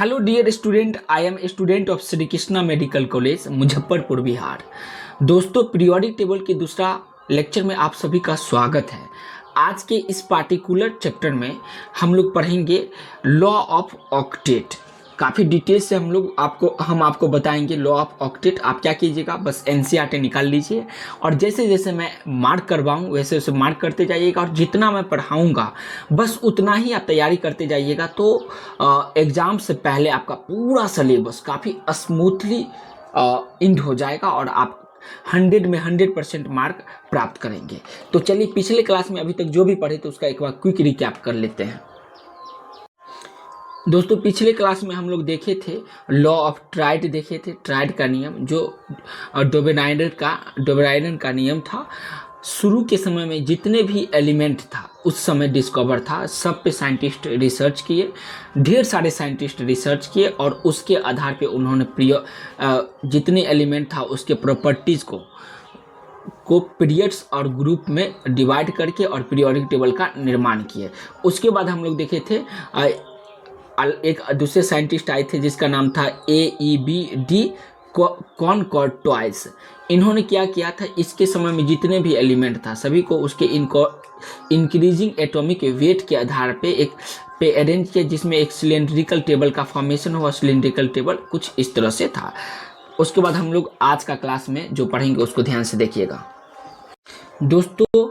Hello dear student, I am student of Shri Krishna medical college Muzaffarpur Bihar. दोस्तों, periodic table के दूसरा lecture में आप सभी का स्वागत है। आज के इस पार्टिकुलर चैप्टर में हम लोग पढ़ेंगे लॉ ऑफ ऑक्टेट। काफ़ी डिटेल से हम आपको बताएंगे लॉ ऑफ ऑक्टेट। आप क्या कीजिएगा, बस एनसीईआरटी निकाल लीजिए और जैसे जैसे मैं मार्क करवाऊँ वैसे वैसे मार्क करते जाइएगा और जितना मैं पढ़ाऊँगा बस उतना ही आप तैयारी करते जाइएगा। तो एग्ज़ाम से पहले आपका पूरा सिलेबस काफ़ी स्मूथली इंड हो जाएगा और आप 100 में 100% मार्क प्राप्त करेंगे। तो चलिए, पिछले क्लास में अभी तक जो भी पढ़े थे उसका एक बार क्विक रिकैप कर लेते हैं। दोस्तों, पिछले क्लास में हम लोग देखे थे लॉ ऑफ ट्राइड, देखे थे ट्राइड का नियम जो डोबेराइडन का नियम था। शुरू के समय में जितने भी एलिमेंट था उस समय डिस्कवर था, सब पे साइंटिस्ट रिसर्च किए, ढेर सारे साइंटिस्ट रिसर्च किए और उसके आधार पे उन्होंने जितने एलिमेंट था उसके प्रॉपर्टीज़ को पीरियड्स और ग्रुप में डिवाइड करके और पीरियोडिक टेबल का निर्माण किए। उसके बाद हम लोग देखे थे एक दूसरे साइंटिस्ट आए थे जिसका नाम था AEBD कॉनकॉर्टॉइस। इन्होंने क्या किया था, इसके समय में जितने भी एलिमेंट था सभी को उसके इंक्रीजिंग एटॉमिक वेट के आधार पे अरेंज किया, जिसमें एक सिलेंड्रिकल टेबल का फॉर्मेशन हुआ। सिलेंड्रिकल टेबल कुछ इस तरह से था। उसके बाद हम लोग आज का क्लास में जो पढ़ेंगे उसको ध्यान से देखिएगा। दोस्तों,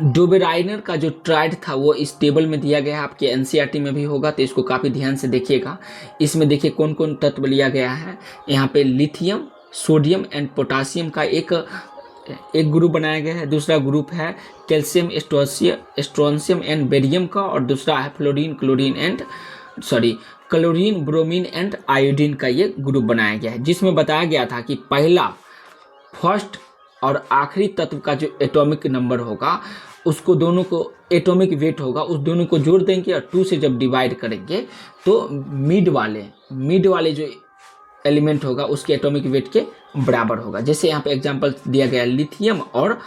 डोबेराइडर का जो ट्राइड था वो इस टेबल में दिया गया है, आपके एनसीईआरटी में भी होगा, तो इसको काफ़ी ध्यान से देखिएगा। इसमें देखिए कौन कौन तत्व लिया गया है। यहाँ पे लिथियम, सोडियम एंड पोटासियम का एक ग्रुप बनाया गया है। दूसरा ग्रुप है कैल्शियम, स्ट्रोंशियम एंड बेरियम का, और दूसरा है क्लोरीन, ब्रोमीन एंड आयोडीन का ये ग्रुप बनाया गया है, जिसमें बताया गया था कि फर्स्ट और आखिरी तत्व का जो एटॉमिक नंबर होगा उसको दोनों को एटॉमिक वेट होगा, उस दोनों को जोड़ देंगे और 2 से जब डिवाइड करेंगे तो मिड वाले जो एलिमेंट होगा उसके एटॉमिक वेट के बराबर होगा। जैसे यहाँ पे एग्जांपल दिया गया लिथियम और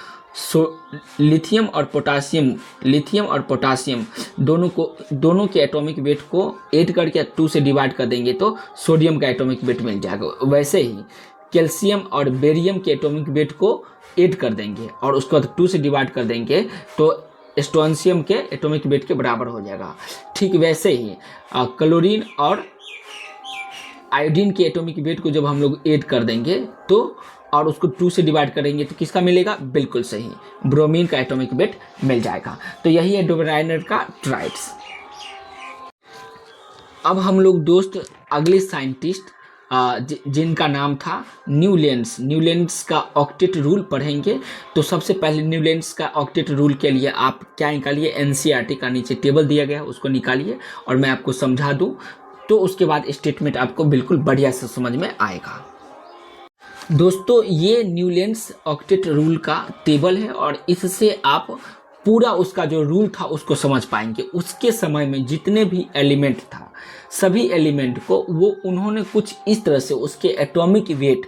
पोटासियम दोनों के एटॉमिक वेट को ऐड करके 2 से डिवाइड कर देंगे तो सोडियम का एटॉमिक वेट मिल जाएगा। वैसे ही कैल्शियम और बेरियम के एटॉमिक वेट को ऐड कर देंगे और उसको 2 से डिवाइड कर देंगे तो स्ट्रोंशियम के एटॉमिक वेट के बराबर हो जाएगा। ठीक वैसे ही क्लोरीन और आयोडीन के एटॉमिक वेट को जब हम लोग ऐड कर देंगे तो और उसको 2 से डिवाइड करेंगे तो किसका मिलेगा, बिल्कुल सही, ब्रोमीन का एटॉमिक वेट मिल जाएगा। तो यही है डोबेराइडर का ट्राइड्स। अब हम लोग दोस्त अगले साइंटिस्ट जिनका नाम था न्यूलैंड्स का ऑक्टेट रूल पढ़ेंगे। तो सबसे पहले न्यूलैंड्स का ऑक्टेट रूल के लिए आप क्या निकालिए, एनसीईआरटी का नीचे टेबल दिया गया है उसको निकालिए और मैं आपको समझा दूं तो उसके बाद स्टेटमेंट आपको बिल्कुल बढ़िया से समझ में आएगा। दोस्तों, ये न्यूलैंड्स ऑक्टेट रूल का टेबल है और इससे आप पूरा उसका जो रूल था उसको समझ पाएंगे। उसके समय में जितने भी एलिमेंट था सभी एलिमेंट को उन्होंने कुछ इस तरह से उसके एटॉमिक वेट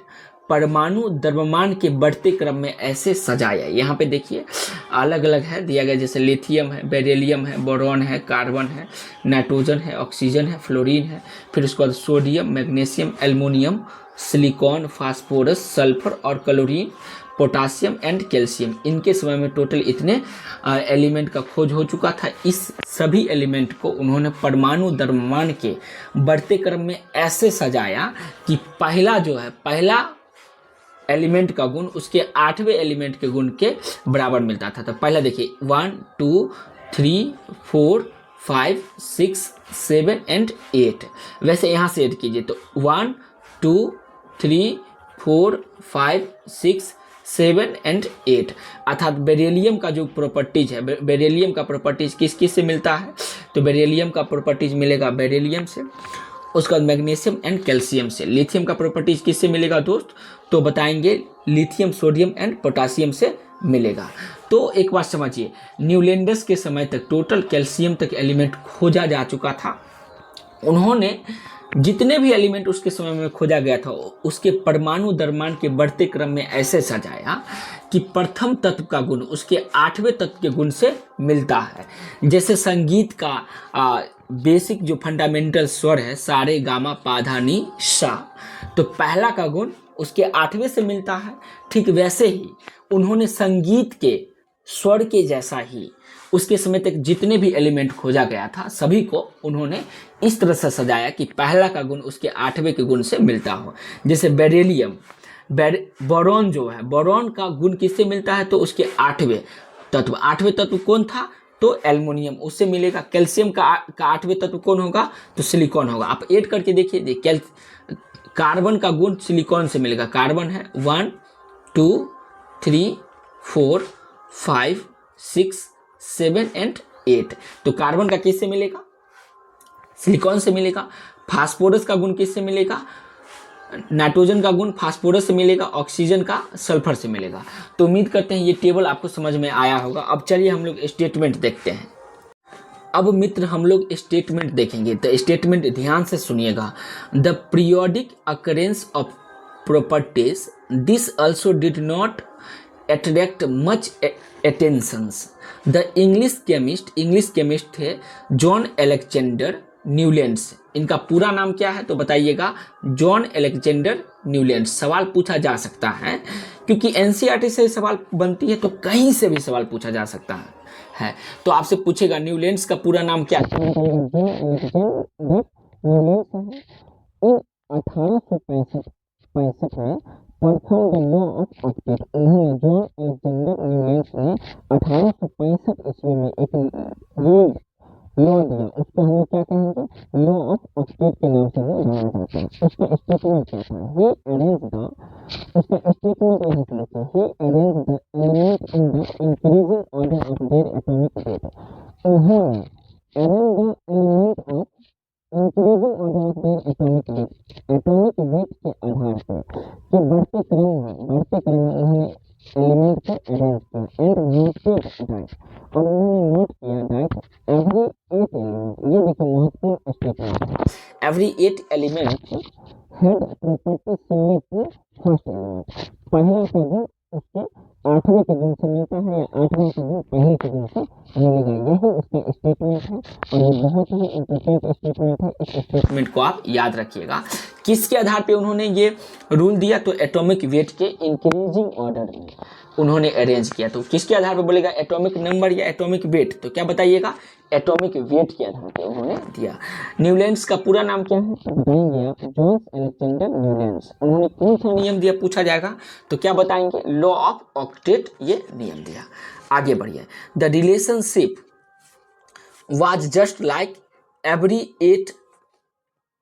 परमाणु द्रव्यमान के बढ़ते क्रम में ऐसे सजाया। यहाँ पे देखिए अलग अलग है दिया गया, जैसे लिथियम है, बेरिलियम है, बोरॉन है, कार्बन है, नाइट्रोजन है, ऑक्सीजन है, फ्लोरीन है, फिर उसके बाद sodium, magnesium, aluminium, silicon, phosphorus, sulphur और क्लोरीन, पोटासियम एंड कैल्शियम। इनके समय में टोटल इतने एलिमेंट का खोज हो चुका था। इस सभी एलिमेंट को उन्होंने परमाणु द्रव्यमान के बढ़ते क्रम में ऐसे सजाया कि पहला एलिमेंट का गुण उसके 8वें एलिमेंट के गुण के बराबर मिलता था। तो पहला देखिए 1 2 3 4 5 6 7 एंड 8। वैसे यहाँ से ऐड कीजिए तो 1 2 3 4 5 6 7 एंड 8, अर्थात बेरिलियम का जो प्रॉपर्टीज है, बेरिलियम का प्रॉपर्टीज किस से मिलता है, तो बेरिलियम का प्रॉपर्टीज मिलेगा बेरिलियम से। उसके बाद मैग्नीशियम एंड कैल्शियम से। लिथियम का प्रॉपर्टीज किससे मिलेगा दोस्त, तो बताएंगे लिथियम, सोडियम एंड पोटासियम से मिलेगा। तो एक बात समझिए, न्यूलैंड्स के समय तक टोटल कैल्शियम तक एलिमेंट खोजा जा चुका था। उन्होंने जितने भी एलिमेंट उसके समय में खोजा गया था उसके परमाणु द्रव्यमान के बढ़ते क्रम में ऐसे सजाया कि प्रथम तत्व का गुण उसके 8वें तत्व के गुण से मिलता है। जैसे संगीत का बेसिक जो फंडामेंटल स्वर है सारे गामा पाधा नी सा, तो पहला का गुण उसके 8वें से मिलता है। ठीक वैसे ही उन्होंने संगीत के स्वर के जैसा ही उसके समय तक जितने भी एलिमेंट खोजा गया था सभी को उन्होंने इस तरह से सजाया कि पहला का गुण उसके 8वें के गुण से मिलता हो। जैसे बेरिलियम, बोरॉन जो है, बोरॉन का गुण किससे मिलता है? तो उसके 8वें तत्व। 8वें तत्व कौन था? तो एल्युमिनियम, उससे मिलेगा। कैल्शियम का 8वें तत्व कौन होगा? तो सिलिकॉन होगा। आप ऐड करके देखिए, कार्बन का गुण सिलिकॉन से मिलेगा। कार्बन है 1 2 3 4 5 6 7 एंड 8, तो कार्बन का किससे मिलेगा? सिलिकॉन से मिलेगा। फास्फोरस का गुण किससे मिलेगा? नाइट्रोजन का गुण फास्फोरस से मिलेगा। ऑक्सीजन का सल्फर से मिलेगा। तो उम्मीद करते हैं ये टेबल आपको समझ में आया होगा। अब चलिए हम लोग स्टेटमेंट देखते हैं। अब मित्र हम लोग स्टेटमेंट देखेंगे, तो स्टेटमेंट ध्यान से सुनिएगा। The periodic occurrence of properties this also did not attract much attentions. The English chemist थे जॉन अलेक्जेंडर न्यूलैंड्स। इनका पूरा नाम क्या है? तो बताइएगा, जॉन अलेक्जेंडर न्यूलैंड्स। सवाल पूछा जा सकता है क्योंकि एनसीईआरटी से सवाल बनती है, तो कहीं से भी सवाल पूछा जा सकता है। तो आपसे पूछेगा न्यूलैंड्स का पूरा नाम क्या है? 1865 में perform the law of octet. उन्होंने जॉन अलेक्जेंडर न्यूलैंड्स ने 1865 ईस्वी में एक रूल लॉ दिया। उसको हम क्या कहेंगे? लॉ ऑफ ऑक्टेट के नाम से वो जाना जाता है। उसका स्टेटमेंट क्या था? ही अरेंज द, उसका स्टेटमेंट यहाँ से लिखिए, he arrange the element in the increasing order of their atomic weight. उन्होंने arrange the element of increasing order of their atomic weight के आधार पर कि बढ़ते क्रम में उन्होंने एलिमेंट को अरेंज किया एंड नोटेड दैट, और उन्होंने नोट किया दैट एवरी 8 एलिमेंट, ये देखिए महत्वपूर्ण स्टेटमेंट है, every 8 element had property similar to first element. पहला का गुण उसके 8वें के गुण से मिलता है या 8वें का गुण पहले के गुण से मिलेगा। यही उसका स्टेटमेंट है और ये बहुत ही इंपॉर्टेंट स्टेटमेंट है। इस स्टेटमेंट को आप याद रखिएगा। किसके आधार पे उन्होंने ये रूल दिया? तो एटॉमिक वेट के इंक्रीजिंग ऑर्डर में उन्होंने अरेंज किया। तो किसके आधार पे बोलेगा? एटॉमिक नंबर या एटॉमिक वेट? तो क्या बताइएगा? एटॉमिक वेट के आधार पे उन्होंने दिया। न्यूलैंड्स का पूरा नाम क्या है? तो बताएंगे आप, जॉन अलेक्जेंडर न्यूलैंड्स। उन्होंने कौन सा नियम दिया पूछा जाएगा, तो क्या बताएंगे? लॉ ऑफ ऑक्टेट, ये नियम दिया। आगे बढ़िए। The relationship was just like every 8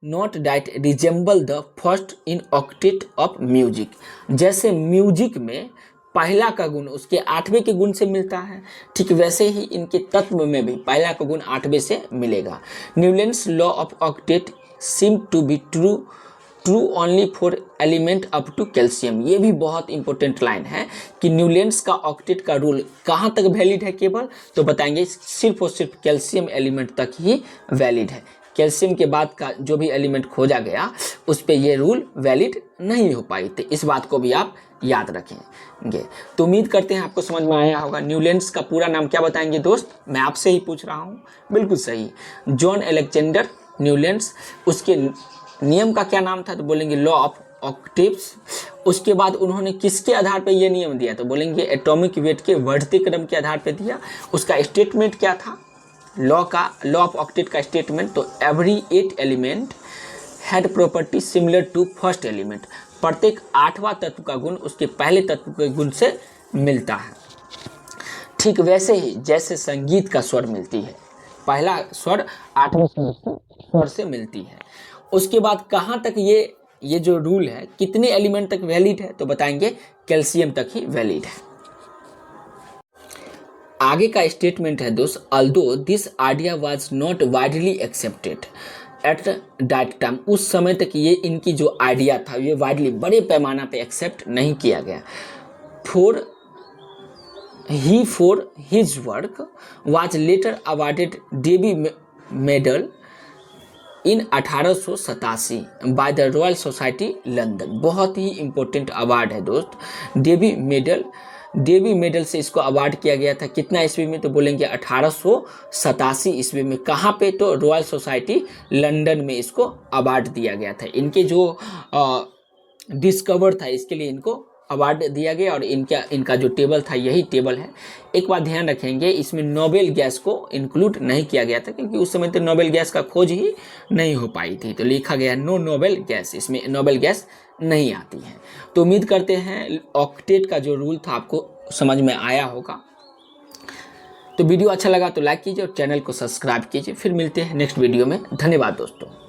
not that resemble the first in octet of music. जैसे म्यूजिक में पहला का गुण उसके 8वें के गुण से मिलता है, ठीक वैसे ही इनके तत्व में भी पहला का गुण 8वें से मिलेगा। Newlands law of octet seem to be true only for element up to calcium. ये भी बहुत इंपॉर्टेंट लाइन है कि न्यूलैंड्स का ऑक्टेट का रूल कहाँ तक वैलिड है केवल? तो बताएंगे सिर्फ और सिर्फ कैल्शियम एलिमेंट तक ही वैलिड है। कैल्शियम के बाद का जो भी एलिमेंट खोजा गया उस पर यह रूल वैलिड नहीं हो पाई थी। इस बात को भी आप याद रखेंगे। तो उम्मीद करते हैं आपको समझ में आया होगा। न्यूलैंड्स का पूरा नाम क्या बताएंगे दोस्त? मैं आपसे ही पूछ रहा हूँ। बिल्कुल सही, जॉन अलेक्जेंडर न्यूलैंड्स। उसके नियम का क्या नाम था? तो बोलेंगे लॉ ऑफ ऑक्टेव्स। उसके बाद उन्होंने किसके आधार पर यह नियम दिया? तो बोलेंगे एटॉमिक वेट के बढ़ते क्रम के आधार पर दिया। उसका स्टेटमेंट क्या था? लॉ ऑफ ऑक्टेट का स्टेटमेंट, तो every 8 element had property similar to first element. प्रत्येक 8वां तत्व का गुण उसके पहले तत्व के गुण से मिलता है। ठीक वैसे ही जैसे संगीत का स्वर मिलती है, पहला स्वर 8वें स्वर से मिलती है। उसके बाद कहाँ तक ये जो रूल है कितने एलिमेंट तक वैलिड है? तो बताएंगे कैल्शियम तक ही वैलिड है। आगे का स्टेटमेंट है दोस्त, although this idea was not widely accepted at that time. उस समय तक ये इनकी जो आइडिया था ये वाइडली बड़े पैमाना पे एक्सेप्ट नहीं किया गया। For his work was later awarded Davy medal in 1887 by the Royal Society London. बहुत ही इंपॉर्टेंट अवार्ड है दोस्त। डेवी मेडल से इसको अवार्ड किया गया था। कितना ईस्वी में? तो बोलेंगे 1887 ईस्वी में। कहाँ पे? तो रॉयल सोसाइटी लंदन में इसको अवार्ड दिया गया था। इनके जो डिस्कवर था इसके लिए इनको अवार्ड दिया गया, और इनका जो टेबल था यही टेबल है। एक बात ध्यान रखेंगे, इसमें नोबेल गैस को इंक्लूड नहीं किया गया था, क्योंकि उस समय तो नोबेल गैस का खोज ही नहीं हो पाई थी। तो लिखा गया नो नोबेल गैस, इसमें नोबेल गैस नहीं आती है। तो उम्मीद करते हैं ऑक्टेट का जो रूल था आपको समझ में आया होगा। तो वीडियो अच्छा लगा तो लाइक कीजिए और चैनल को सब्सक्राइब कीजिए। फिर मिलते हैं नेक्स्ट वीडियो में। धन्यवाद दोस्तों।